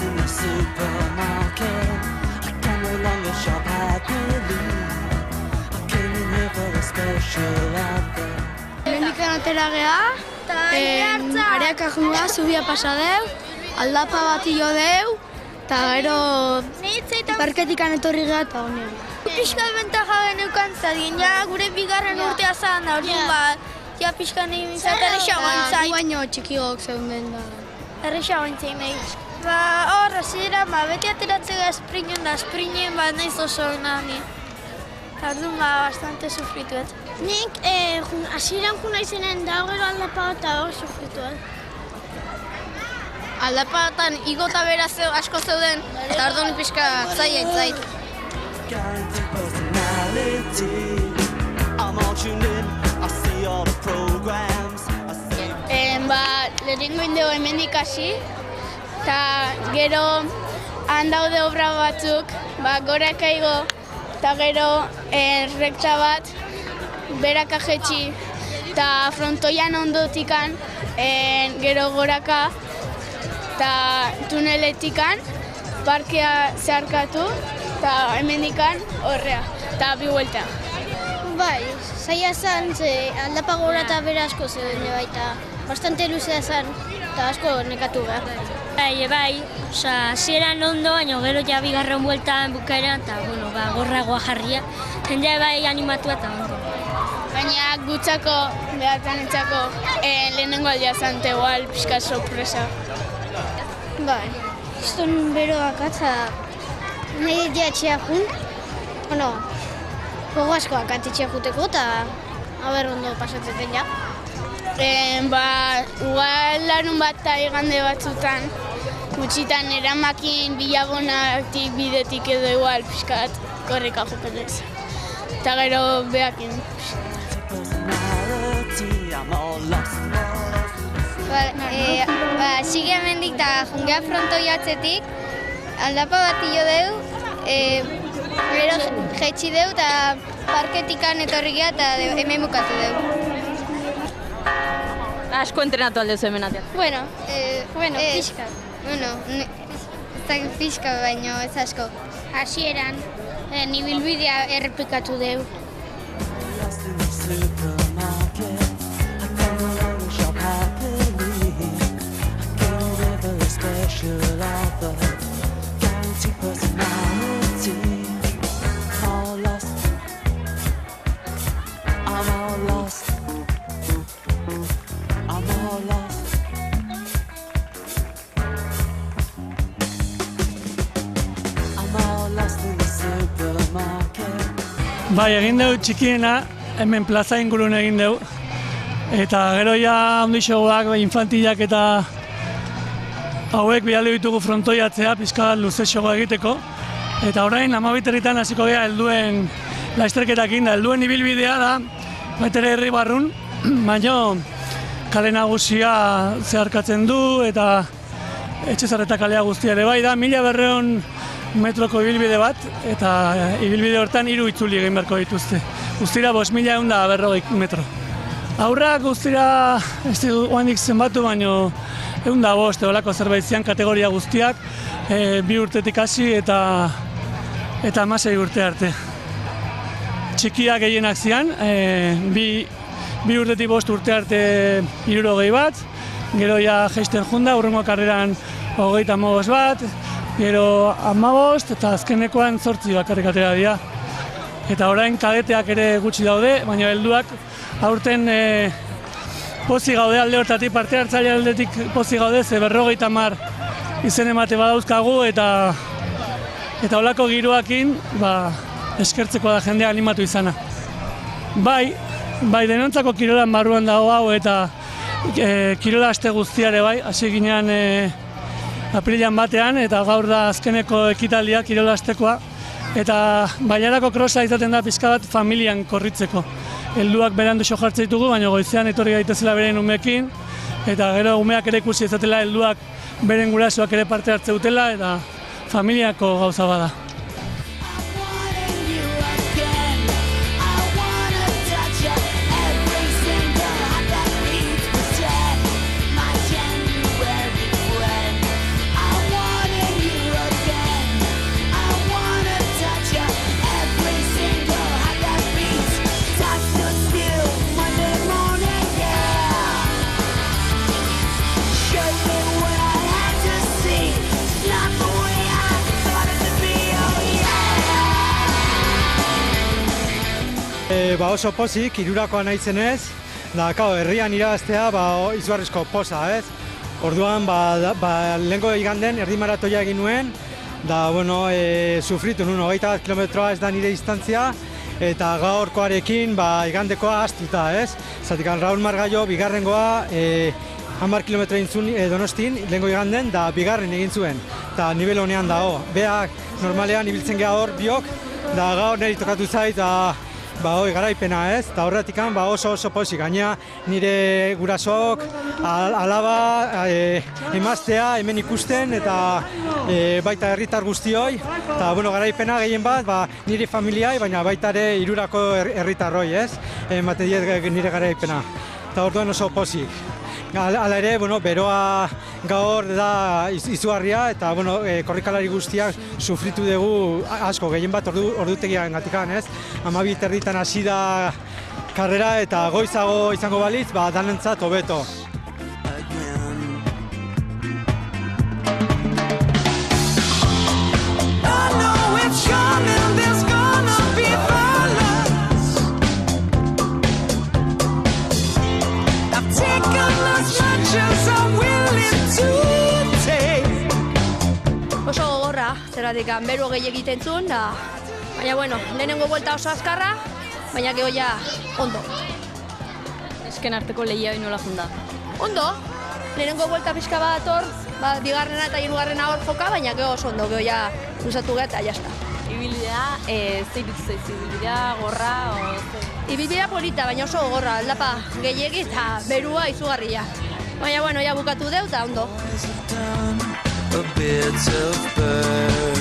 In the supermarket, I can no longer shop happily. I came in here for a special offer. Hemendikan atera geha, areak ahunga, zubia pasa deu, aldapa bat jo deu, eta gero parketikan etorri geha eta honen. Pixka bentaja geneukan zadien, ja gure bigarren urtea zan da, orduan bat, ja pixka nahi bintzat erresa guantzait. Baino txikigok zeunden da. Erresa guantzait nahi. Hor, hasiera, beti ateratzea esprinen da, esprinen bat nahiz oso nahi. Orduan bastante sufrituet. Nik hasieran juna izenen da gero aldapa bat eta hor sufrituet. Aldapa batan igo eta bera asko zeuden, eta orduan pixka zaila zait. Guaranteed personality. I'm all tuned in, I see all the programs. Lehenengo indego hemendik hasi, eta gero han daude obra batzuk, goraka igo, eta gero rekta bat, beraka jetxi, eta frontoian ondotikan, gero goraka, eta tuneletikan, parkea zeharkatu, eta hemendikan horrea, eta bi buelta. Bai, zaila zan, aldapa gora eta bera asko zeuden baita. Bastante luzea zan, eta asko nekatu behar. Bai, hasieran ondo, baina gero ja bigarren bueltan bukaeran, eta gorragoa jarria. Jendea bai animatua eta ondo. Baina gutzako, behatan etxako, lehenengo aldea zante, igual, pixka sorpresa. Bai, izton bero akatza, nahi dira etxea jun. Gogo asko akatitxea juteko, eta haber ondo pasatzen ja. Igual larun bat eta igande batzutan, gutxitan eramakin bilagonatik bidetik edo igual pixkat korrika jopenez. Eta gero behakin. Sige hemendik eta jungea frontoi atzetik, aldapa bat jo deu, gero jetxi deu eta parketikan etorri geha eta hemen bukatu deu. Asko entrenatu aldezu hemen atean. Bueno, pixka. Ez da pixka baino ez asko. Hasieran, ibilbidea errepikatu deu. Bai, egin dugu txikiena, hemen plaza ingurun egin dugu. Eta gero ja ondixoak, infantilak eta hauek bialde ditugu frontoiatzea, pixka luzexoa egiteko. Eta orain, 12 herritan hasiko gea helduen lasterketakin da. Helduen ibilbidea da, baitere herri barrun, baina kale nagusia zeharkatzen du eta Etxezarreta kalea guztia ere bai da, 1200 metroko ibilbide bat, eta ibilbide hortan 3 itzuli egin beharko dituzte. Guztira 5150 metro. Aurrak guztira ez du oandik zenbatu, baino 105 olako zerbait zian kategoria guztiak, 2 urtetik hasi eta 16 urte arte. Txikiak gehienak zian, 2 urtetik 5 urte arte 60 bat, gero ja jaisten junda, hurrengo karreran 35 bat, gero 15 eta azkenekoan 8 bakarrik atera dira. Eta orain kadeteak ere gutxi daude, baina helduak aurten pozik gaude alde hortatik, parte hartzaile aldetik pozik gaude, ze 50 izen emate badauzkagu eta holako giroakin eskertzeko da jendea animatu izana. Bai, denontzako kirolan barruan dago hau eta kirola aste guztiare bai, hasi ginean apirilan batean eta gaur da azkeneko ekitaldia kirola astekoa. Eta Bailarako krosa izaten da pizka bat familian korritzeko. Helduak berandu jartzen ditugu, baina goizean etorri gaitezela beren umeekin, eta gero umeak ere ikusi ezatela helduak beren gurasoak ere parte hartze dutela, eta familiako gauza bada. Oso pozik, irurakoa naizenez, da, herrian irabaztea izugarrizko posa, ez? Orduan, lehenko iganden erdi maratoia egin nuen, da, bueno, sufritu nuen, 21 kilometroa ez da nire distantzia, eta gaurkoarekin, igandekoa astuta, ez? Zatik, Raul Margallo, bigarrengoa, 10 kilometro egin zuen Donostin, lehenko iganden, da, bigarren egin zuen, eta nivel honean dago. Beak, normalean, ibiltzen geha hor, biok, da, gaur niri tokatu zait, garaipena, ez? Eta horretik oso pozik, gaina nire gurasok, alaba, emaztea hemen ikusten eta baita herritar guztioi. Eta garaipena gehien bat nire familiai, baina baita ere irurako herritarroi, ez? Ematen diet nire garaipena. Eta orduan oso pozik. Hala ere, beroa gaur da izugarria eta korrikalari guztiak sufritu dugu asko, gehien bat ordutegian gatikan, ez? 12:30 hasi da karrera eta goizago izango balitz, danentzat hobeto. Oso gogorra, zeratik beru gehi egiten zuen, baina lehenengo buelta oso azkarra, baina gero ja ondo. Esken arteko lehia nola junda? Ondo, lehenengo buelta pixka bat hor, bigarrena eta hirugarrena hor joka, baina gero oso ondo, gero ja luzatu gara eta jazta. Ibilbidea, zein dut zaiz, ibilbidea, gorra, Ibilbidea polita, baina oso gogorra, aldapa gehiegi eta berua izugarria. Baina, ja bukatu deu eta ondo. A bit of bird